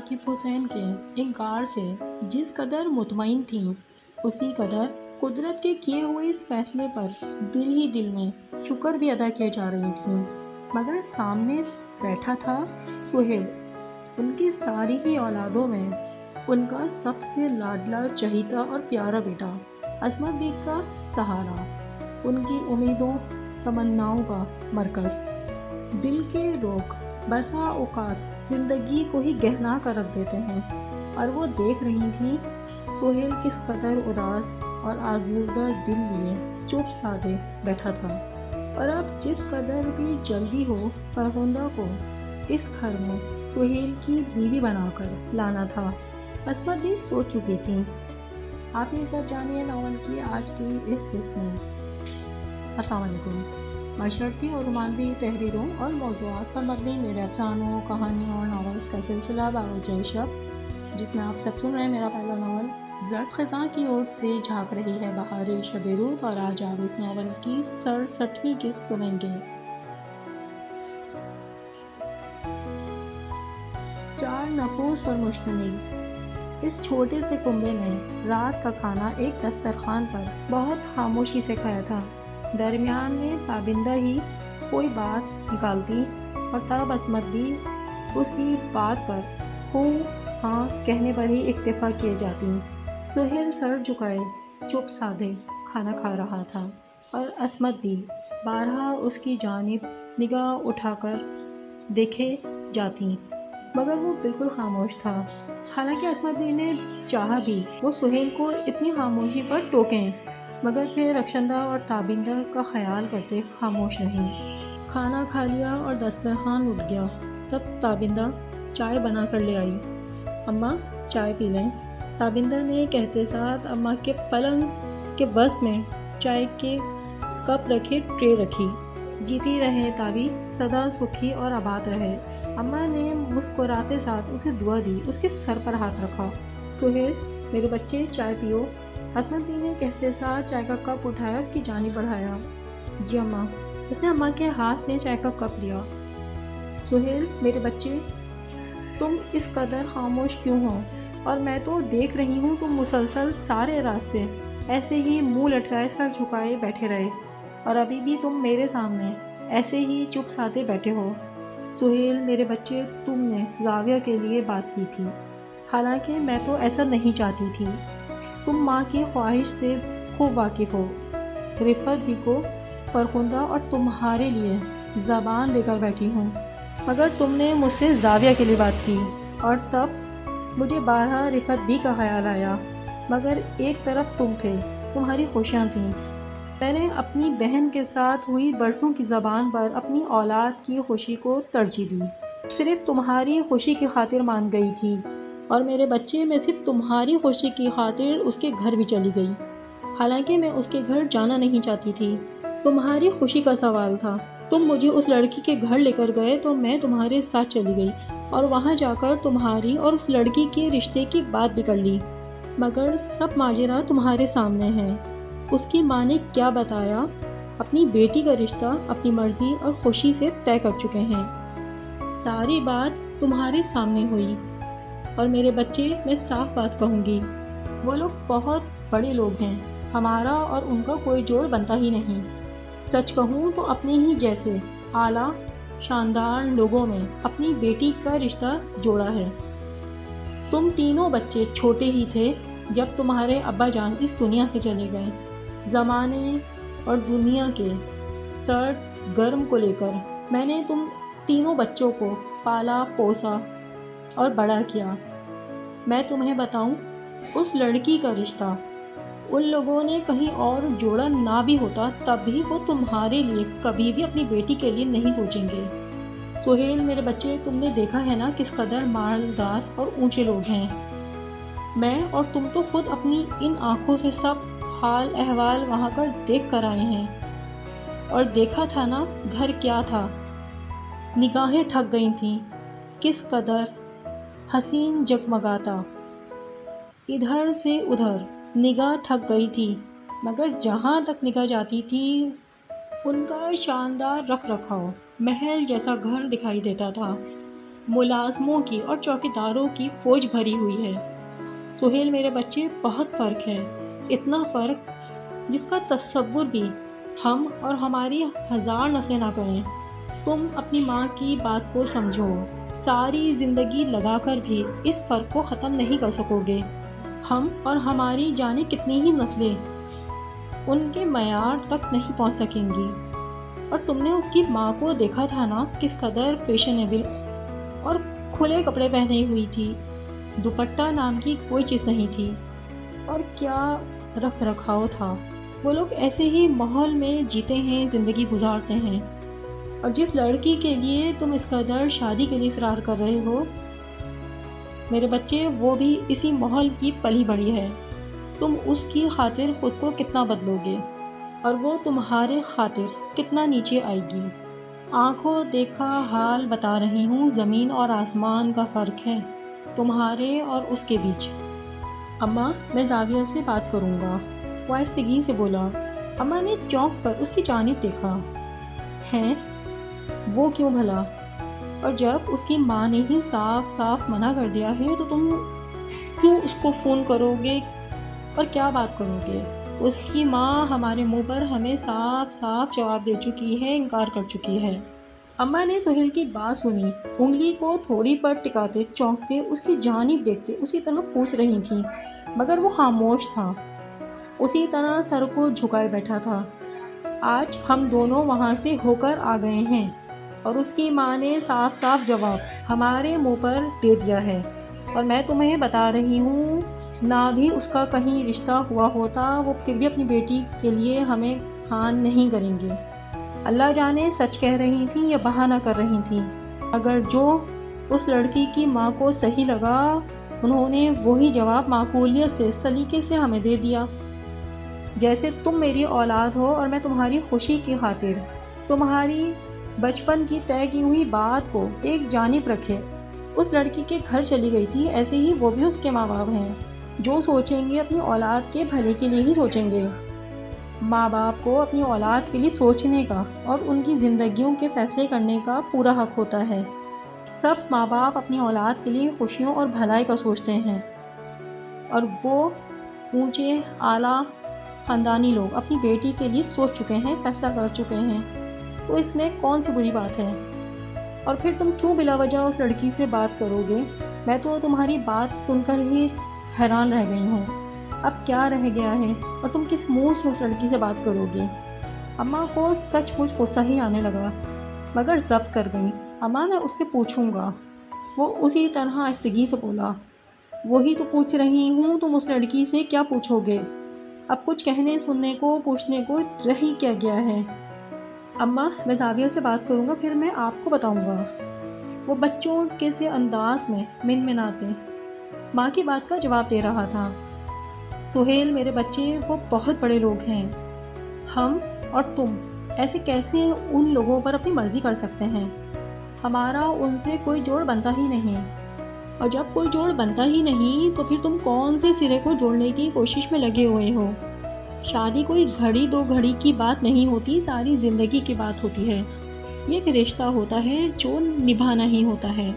عاقب حسین کے انکار سے جس قدر مطمئن تھیں، اسی قدر قدرت کے کیے ہوئے اس فیصلے پر دل ہی دل میں شکر بھی ادا کیے جا رہی تھیں۔ مگر سامنے بیٹھا تھا سہیل، ان کی ساری ہی اولادوں میں ان کا سب سے لاڈلا، چہیتا اور پیارا بیٹا، عصمت بیگ کا سہارا، ان کی امیدوں تمناؤں کا مرکز، دل کے روگ بسا اوقات زندگی کو ہی گہنا کر رکھ دیتے ہیں۔ اور وہ دیکھ رہی تھیں سہیل کس قدر اداس اور آزردہ دل لیے چپ سادے بیٹھا تھا، اور اب جس قدر بھی جلدی ہو فرخندہ کو اس گھر میں سہیل کی بیوی بنا کر لانا تھا، عصمت بھی سوچ چکی تھی۔ آپ یہ سب جانیے ناول کی آج کی اس قسط میں۔ السلام علیکم۔ معاشرتی اور رومانوی تحریروں اور موضوعات پر مبنی میرے افسانوں، کہانیوں اور ناولز کا سلسلہ باروجہ شب، جس میں آپ سب سن رہے ہیں میرا پہلا ناول زرد خزاں کی اور سے جھانک رہی ہے بہارِ شب روت، اور آج آپ اس ناول کی 67ویں قسط سنیں گے۔ 4 نفوس پر مشتمل اس چھوٹے سے کنبے میں رات کا کھانا ایک دسترخوان پر بہت خاموشی سے کھایا تھا۔ درمیان میں تابندہ ہی کوئی بات نکالتی اور تب عصمت بھی اس کی بات پر ہوں ہاں کہنے پر ہی اکتفا کیے جاتی۔ سہیل سر جھکائے چپ سادے کھانا کھا رہا تھا، اور عصمت بھی بارہا اس کی جانب نگاہ اٹھا کر دیکھے جاتی، مگر وہ بالکل خاموش تھا۔ حالانکہ عصمت بھی نے چاہا بھی وہ سہیل کو اتنی خاموشی پر ٹوکیں، مگر پھر رخشندہ اور تابندہ کا خیال کرتے خاموش رہیں۔ کھانا کھا لیا اور دسترخوان اٹھ گیا، تب تابندہ چائے بنا کر لے آئی۔ اماں چائے پی لیں، تابندہ نے کہتے ساتھ اماں کے پلنگ کے بس میں چائے کے کپ رکھے ٹرے رکھی۔ جیتی رہے تابی، سدا سکھی اور آباد رہے۔ اماں نے مسکراتے ساتھ اسے دعا دی، اس کے سر پر ہاتھ رکھا۔ سہیل میرے بچے چائے پیو۔ عصمت بھی نے کہتے ساتھ چائے کا کپ اٹھایا، اس کی جانب بڑھایا۔ جی اماں۔ اس نے اماں کے ہاتھ سے چائے کا کپ لیا۔ سہیل میرے بچے، تم اس قدر خاموش کیوں ہو؟ اور میں تو دیکھ رہی ہوں تم مسلسل سارے راستے ایسے ہی منہ لٹکائے سر جھکائے بیٹھے رہے، اور ابھی بھی تم میرے سامنے ایسے ہی چپ سادے بیٹھے ہو۔ سہیل میرے بچے، تم نے زاویہ کے لیے بات کی تھی، حالانکہ میں تو ایسا نہیں چاہتی تھی۔ تم ماں کی خواہش سے خوب واقف ہو۔ رفعت بھی کو فرخندہ اور تمہارے لیے زبان لے کر بیٹھی ہوں، مگر تم نے مجھ سے زاویہ کے لیے بات کی، اور تب مجھے بارہا رفعت بھی کا خیال آیا، مگر ایک طرف تم تھے، تمہاری خوشیاں تھیں۔ میں نے اپنی بہن کے ساتھ ہوئی برسوں کی زبان پر اپنی اولاد کی خوشی کو ترجیح دی، صرف تمہاری خوشی کی خاطر مان گئی تھی، اور میرے بچے میں صرف تمہاری خوشی کی خاطر اس کے گھر بھی چلی گئی، حالانکہ میں اس کے گھر جانا نہیں چاہتی تھی۔ تمہاری خوشی کا سوال تھا، تم مجھے اس لڑکی کے گھر لے کر گئے تو میں تمہارے ساتھ چلی گئی، اور وہاں جا کر تمہاری اور اس لڑکی کے رشتے کی بات بھی کر لی، مگر سب ماجرا تمہارے سامنے ہے۔ اس کی ماں نے کیا بتایا؟ اپنی بیٹی کا رشتہ اپنی مرضی اور خوشی سے طے کر چکے ہیں۔ ساری بات تمہارے سامنے ہوئی، اور میرے بچے میں صاف بات کہوں گی، وہ لوگ بہت بڑے لوگ ہیں، ہمارا اور ان کا کوئی جوڑ بنتا ہی نہیں۔ سچ کہوں تو اپنے ہی جیسے اعلیٰ شاندار لوگوں میں اپنی بیٹی کا رشتہ جوڑا ہے۔ تم تینوں بچے چھوٹے ہی تھے جب تمہارے ابا جان اس دنیا سے چلے گئے۔ زمانے اور دنیا کے سرد گرم کو لے کر میں نے تم تینوں بچوں کو پالا پوسا اور بڑا کیا۔ میں تمہیں بتاؤں، اس لڑکی کا رشتہ ان لوگوں نے کہیں اور جوڑا نہ بھی ہوتا تب بھی وہ تمہارے لیے کبھی بھی اپنی بیٹی کے لیے نہیں سوچیں گے۔ سہیل میرے بچے، تم نے دیکھا ہے نا کس قدر مالدار اور اونچے لوگ ہیں۔ میں اور تم تو خود اپنی ان آنکھوں سے سب حال احوال وہاں کا دیکھ کر آئے ہیں، اور دیکھا تھا نا گھر کیا تھا۔ نگاہیں تھک گئی تھیں، کس قدر حسین جگمگاتا، ادھر سے ادھر نگاہ تھک گئی تھی، مگر جہاں تک نگاہ جاتی تھی ان کا شاندار رکھ رکھاؤ محل جیسا گھر دکھائی دیتا تھا۔ ملازموں کی اور چوکیداروں کی فوج بھری ہوئی ہے۔ سہیل میرے بچے، بہت فرق ہے، اتنا فرق جس کا تصور بھی ہم اور ہماری 1000 نسلیں نہ کریں۔ تم اپنی ماں کی بات کو سمجھو، ساری زندگی لگا کر بھی اس فرق کو ختم نہیں کر سکو گے۔ ہم اور ہماری جانے کتنی ہی نسلیں ان کے معیار تک نہیں پہنچ سکیں گی۔ اور تم نے اس کی ماں کو دیکھا تھا نا، کس قدر فیشنیبل اور کھلے کپڑے پہنے ہوئی تھی، دوپٹہ نام کی کوئی چیز نہیں تھی، اور کیا رکھ رکھاؤ تھا۔ وہ لوگ ایسے ہی ماحول میں جیتے ہیں، زندگی گزارتے ہیں، اور جس لڑکی کے لیے تم اس قدر شادی کے لیے اصرار کر رہے ہو میرے بچے، وہ بھی اسی ماحول کی پلی بڑی ہے۔ تم اس کی خاطر خود کو کتنا بدلو گے اور وہ تمہارے خاطر کتنا نیچے آئے گی۔ آنکھوں دیکھا حال بتا رہی ہوں، زمین اور آسمان کا فرق ہے تمہارے اور اس کے بیچ۔ اماں، میں زاویہ سے بات کروں گا، وہ آہستگی سے بولا۔ اماں نے چونک کر اس کی جانب دیکھا۔ ہیں؟ وہ کیوں بھلا؟ اور جب اس کی ماں نے ہی صاف صاف منع کر دیا ہے تو تم کیوں اس کو فون کرو گے اور کیا بات کرو گے؟ اس کی ماں ہمارے منہ پر ہمیں صاف صاف جواب دے چکی ہے، انکار کر چکی ہے۔ اماں نے سہیل کی بات سنی، انگلی کو تھوڑی پر ٹکاتے، چونکتے اس کی جانب دیکھتے اسی طرح پوچھ رہی تھی، مگر وہ خاموش تھا، اسی طرح سر کو جھکائے بیٹھا تھا۔ آج ہم دونوں وہاں سے ہو کر آ گئے ہیں اور اس کی ماں نے صاف صاف جواب ہمارے منہ پر دے دیا ہے، اور میں تمہیں بتا رہی ہوں، نہ بھی اس کا کہیں رشتہ ہوا ہوتا وہ پھر بھی اپنی بیٹی کے لیے ہمیں خان نہیں کریں گے۔ اللہ جانے سچ کہہ رہی تھیں یا بہانہ کر رہی تھیں، اگر جو اس لڑکی کی ماں کو صحیح لگا انہوں نے وہی جواب معقولیت سے، سلیقے سے ہمیں دے دیا، جیسے تم میری اولاد ہو اور میں تمہاری خوشی کی خاطر تمہاری بچپن کی طے کی ہوئی بات کو ایک جانب رکھے اس لڑکی کے گھر چلی گئی تھی، ایسے ہی وہ بھی اس کے ماں باپ ہیں، جو سوچیں گے اپنی اولاد کے بھلے کے لیے ہی سوچیں گے۔ ماں باپ کو اپنی اولاد کے لیے سوچنے کا اور ان کی زندگیوں کے فیصلے کرنے کا پورا حق ہوتا ہے۔ سب ماں باپ اپنی اولاد کے لیے خوشیوں اور بھلائی کا سوچتے ہیں، اور وہ اونچے اعلیٰ خاندانی لوگ اپنی بیٹی کے لیے سوچ چکے ہیں، فیصلہ کر چکے ہیں، تو اس میں کون سی بری بات ہے؟ اور پھر تم کیوں بلا وجہ اس لڑکی سے بات کرو گے؟ میں تو تمہاری بات سن کر ہی حیران رہ گئی ہوں، اب کیا رہ گیا ہے اور تم کس منہ سے اس لڑکی سے بات کرو گے؟ اماں کو سچ مچ غصہ ہی آنے لگا، مگر ضبط کر گئی۔ اماں، میں اس سے پوچھوں گا، وہ اسی طرح آہستگی سے بولا۔ وہی تو پوچھ رہی ہوں، تم اس لڑکی سے کیا پوچھو گے؟ اب کچھ کہنے سننے کو پوچھنے کو رہ ہی کیا گیا ہے؟ اماں، میں زاویہ سے بات کروں گا، پھر میں آپ کو بتاؤں گا، وہ بچوں کے سے انداز میں منمناتے ماں کی بات کا جواب دے رہا تھا۔ سہیل میرے بچے، وہ بہت بڑے لوگ ہیں، ہم اور تم ایسے کیسے ان لوگوں پر اپنی مرضی کر سکتے ہیں؟ ہمارا ان سے کوئی جوڑ بنتا ہی نہیں، اور جب کوئی جوڑ بنتا ہی نہیں تو پھر تم کون سے سرے کو جوڑنے کی کوشش میں لگے ہوئے ہو؟ شادی کوئی گھڑی دو گھڑی کی بات نہیں ہوتی، ساری زندگی کی بات ہوتی ہے، یہ ایک رشتہ ہوتا ہے جو نبھانا ہی ہوتا ہے۔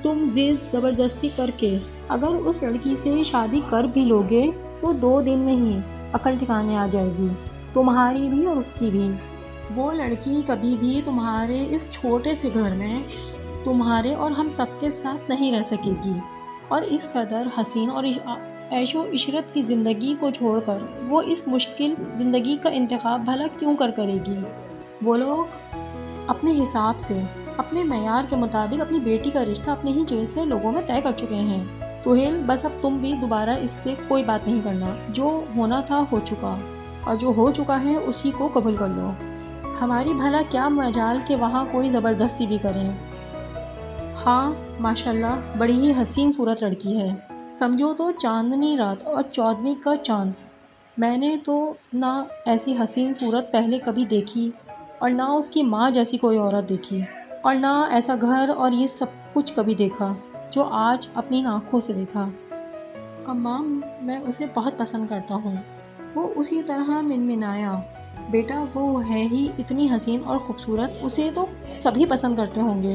تم ضد زبردستی کر کے اگر اس لڑکی سے شادی کر بھی لوگے تو 2 دن میں ہی عقل ٹھکانے آ جائے گی، تمہاری بھی اور اس کی بھی۔ وہ لڑکی کبھی بھی تمہارے اس چھوٹے سے گھر میں تمہارے اور ہم سب کے ساتھ نہیں رہ سکے گی، اور اس قدر حسین اور عیش و عشرت کی زندگی کو چھوڑ کر وہ اس مشکل زندگی کا انتخاب بھلا کیوں کرے گی؟ وہ لوگ اپنے حساب سے، اپنے معیار کے مطابق اپنی بیٹی کا رشتہ اپنے ہی جیل سے لوگوں میں طے کر چکے ہیں۔ سہیل، بس اب تم بھی دوبارہ اس سے کوئی بات نہیں کرنا، جو ہونا تھا ہو چکا، اور جو ہو چکا ہے اسی کو قبول کر لو۔ ہماری بھلا کیا مجال کہ وہاں کوئی زبردستی بھی کریں۔ ہاں، ماشاءاللہ بڑی ہی حسین صورت لڑکی ہے، سمجھو تو چاندنی رات اور 14ویں کا چاند۔ میں نے تو نہ ایسی حسین صورت پہلے کبھی دیکھی، اور نہ اس کی ماں جیسی کوئی عورت دیکھی، اور نہ ایسا گھر اور یہ سب کچھ کبھی دیکھا جو آج اپنی آنکھوں سے دیکھا۔ اماں، میں اسے بہت پسند کرتا ہوں، وہ اسی طرح منمنایا۔ بیٹا، وہ ہے ہی اتنی حسین اور خوبصورت، اسے تو سبھی پسند کرتے ہوں گے،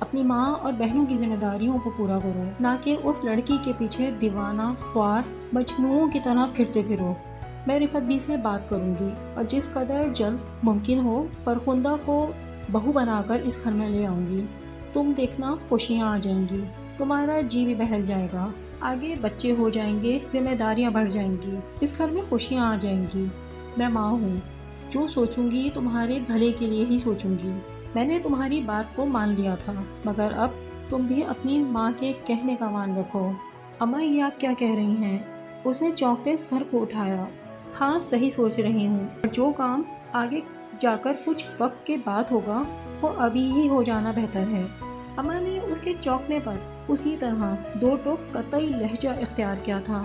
اپنی ماں اور بہنوں کی ذمہ داریوں کو پورا کرو، نہ کہ اس لڑکی کے پیچھے دیوانہ خوار مجنوؤں کی طرح پھرتے پھرو۔ میں رفت بھی سے بات کروں گی اور جس قدر جلد ممکن ہو فرخندہ کو بہو بنا کر اس گھر میں لے آؤں گی۔ تم دیکھنا خوشیاں آ جائیں گی، تمہارا جی بھی بہل جائے گا، آگے بچے ہو جائیں گے، ذمہ داریاں بڑھ جائیں گی، اس گھر میں خوشیاں آ جائیں گی۔ میں ماں ہوں، جو سوچوں گی تمہارے بھلے کے لیے ہی سوچوں گی۔ میں نے تمہاری بات کو مان لیا تھا، مگر اب تم بھی اپنی ماں کے کہنے کا مان رکھو۔ اماں یہ آپ کیا کہہ رہی ہیں؟ اس نے چونکتے سر کو اٹھایا۔ ہاں صحیح سوچ رہی ہوں، اور جو کام آگے جا کر کچھ وقت کے بعد ہوگا وہ ابھی ہی ہو جانا بہتر ہے۔ اماں نے اس کے چونکنے پر اسی طرح دو ٹوک قطعی لہجہ اختیار کیا تھا۔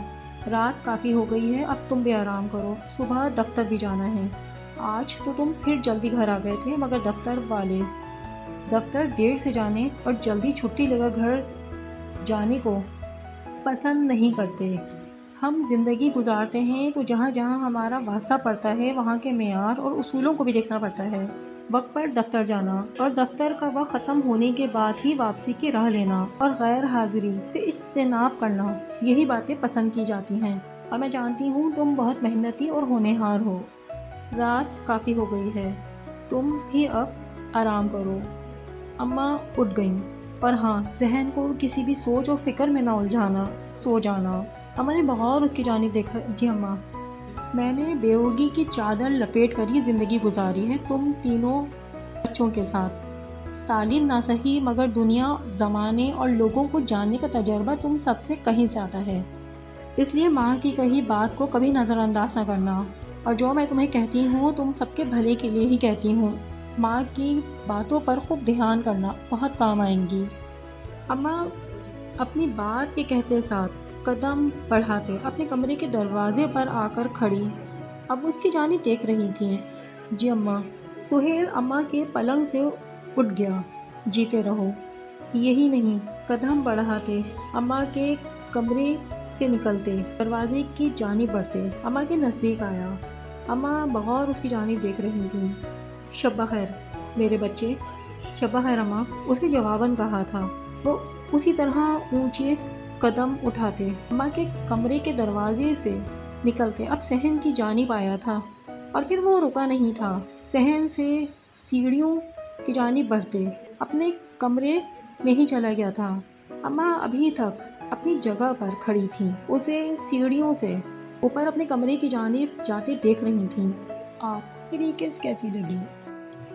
رات کافی ہو گئی ہے، اب تم بھی آرام کرو، صبح دفتر بھی جانا ہے۔ آج تو تم پھر جلدی گھر آ گئے تھے، مگر دفتر والے دفتر دیر سے جانے اور جلدی چھٹی لے کر گھر جانے کو پسند نہیں کرتے۔ ہم زندگی گزارتے ہیں تو جہاں جہاں ہمارا واسطہ پڑتا ہے وہاں کے معیار اور اصولوں کو بھی دیکھنا پڑتا ہے۔ وقت پر دفتر جانا اور دفتر کا وقت ختم ہونے کے بعد ہی واپسی کی راہ لینا اور غیر حاضری سے اجتناب کرنا، یہی باتیں پسند کی جاتی ہیں، اور میں جانتی ہوں تم بہت محنتی اور ہونہار ہو۔ رات کافی ہو گئی ہے، تم بھی اب آرام کرو۔ اماں اٹھ گئیں، اور ہاں ذہن کو کسی بھی سوچ اور فکر میں نہ الجھانا، سو جانا۔ اماں نے بغور اس کی جانب دیکھا۔ جی اماں، میں نے بیوگی کی چادر لپیٹ کر یہ زندگی گزاری ہے تم تینوں بچوں کے ساتھ۔ تعلیم نہ صحیح مگر دنیا، زمانے اور لوگوں کو جاننے کا تجربہ تم سب سے کہیں زیادہ ہے، اس لیے ماں کی کہی بات کو کبھی نظر انداز نہ کرنا، اور جو میں تمہیں کہتی ہوں تم سب کے بھلے کے لیے ہی کہتی ہوں۔ ماں کی باتوں پر خوب دھیان کرنا، بہت کام آئیں گی۔ اماں اپنی بات کے کہتے ساتھ قدم بڑھاتے اپنے کمرے کے دروازے پر آ کر کھڑی، اب اس کی جانب دیکھ رہی تھیں۔ جی اماں۔ سہیل اماں کے پلنگ سے اٹھ گیا۔ جیتے رہو۔ یہی نہیں، قدم بڑھاتے اماں کے کمرے سے نکلتے دروازے کی جانب بڑھتے اماں کے نزدیک آیا۔ اماں بغور اس کی جانب دیکھ رہی تھیں۔ شب بخیر میرے بچے۔ شب بخیر اماں، اس نے جواباً کہا تھا۔ وہ اسی طرح اونچے قدم اٹھاتے اماں کے کمرے کے دروازے سے نکلتے اب صحن کی جانب آیا تھا، اور پھر وہ رکا نہیں تھا، صحن سے سیڑھیوں کی جانب بڑھتے اپنے کمرے میں ہی چلا گیا تھا۔ اماں ابھی تک اپنی جگہ پر کھڑی تھیں، اسے سیڑھیوں سے اوپر اپنے کمرے کی جانب جاتے دیکھ رہی تھیں۔ آپ میری کس کیسی لگی؟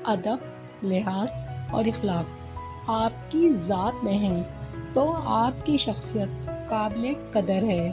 ادب، لحاظ اور اخلاق آپ کی ذات میں ہیں تو آپ کی شخصیت قابل قدر ہے۔